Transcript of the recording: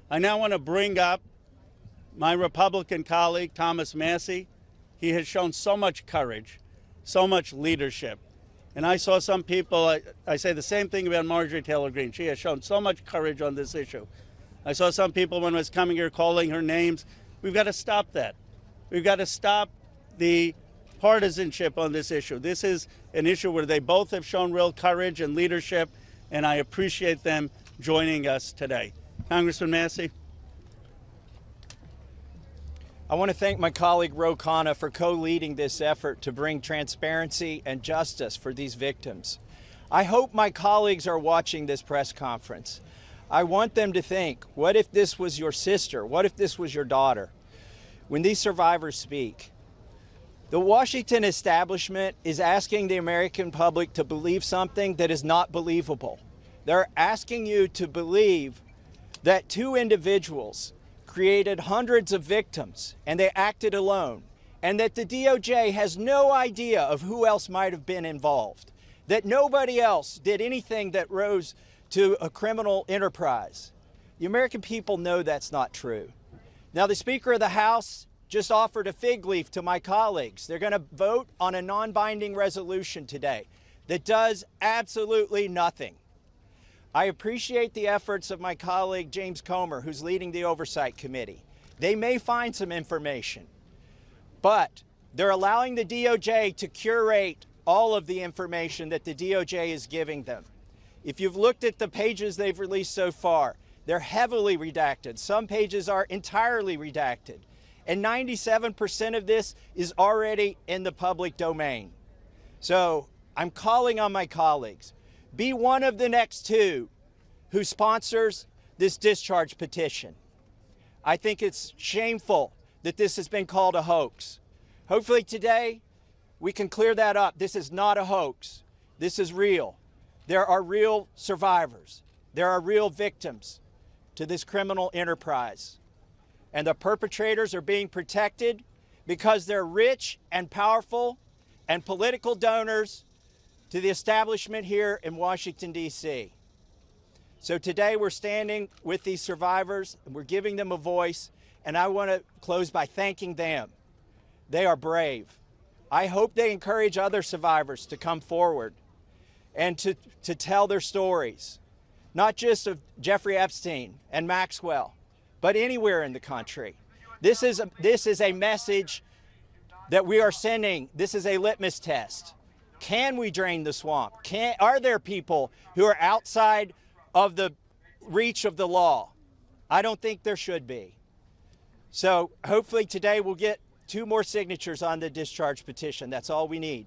I now want to bring up my Republican colleague, Thomas Massie. He has shown so much courage, so much leadership. And I saw some people, I say the same thing about Marjorie Taylor Greene. She has shown so much courage on this issue. I saw some people when I was coming here calling her names. We've got to stop that. We've got to stop the partisanship on this issue. This is an issue where they both have shown real courage and leadership, and I appreciate them joining us today. Congressman Massie. I want to thank my colleague Ro Khanna for co-leading this effort to bring transparency and justice for these victims. I hope my colleagues are watching this press conference. I want them to think, what if this was your sister? What if this was your daughter? When these survivors speak, the Washington establishment is asking the American public to believe something that is not believable. They're asking you to believe that two individuals created hundreds of victims and they acted alone, and that the DOJ has no idea of who else might have been involved, that nobody else did anything that rose to a criminal enterprise. The American people know that's not true. Now, the Speaker of the House just offered a fig leaf to my colleagues. They're going to vote on a non-binding resolution today that does absolutely nothing. I appreciate the efforts of my colleague James Comer, who's leading the Oversight Committee. They may find some information, but they're allowing the DOJ to curate all of the information that the DOJ is giving them. If you've looked at the pages they've released so far, they're heavily redacted. Some pages are entirely redacted. And 97% of this is already in the public domain. So I'm calling on my colleagues. Be one of the next two who sponsors this discharge petition. I think it's shameful that this has been called a hoax. Hopefully today we can clear that up. This is not a hoax. This is real. There are real survivors. There are real victims to this criminal enterprise. And the perpetrators are being protected because they're rich and powerful and political donors to the establishment here in Washington, D.C. So today we're standing with these survivors, and we're giving them a voice, and I want to close by thanking them. They are brave. I hope they encourage other survivors to come forward and to tell their stories, not just of Jeffrey Epstein and Maxwell, but anywhere in the country. This is a message that we are sending. This is a litmus test. Can we drain the swamp? Are there people who are outside of the reach of the law? I don't think there should be. So hopefully today we'll get 2 more signatures on the discharge petition. That's all we need.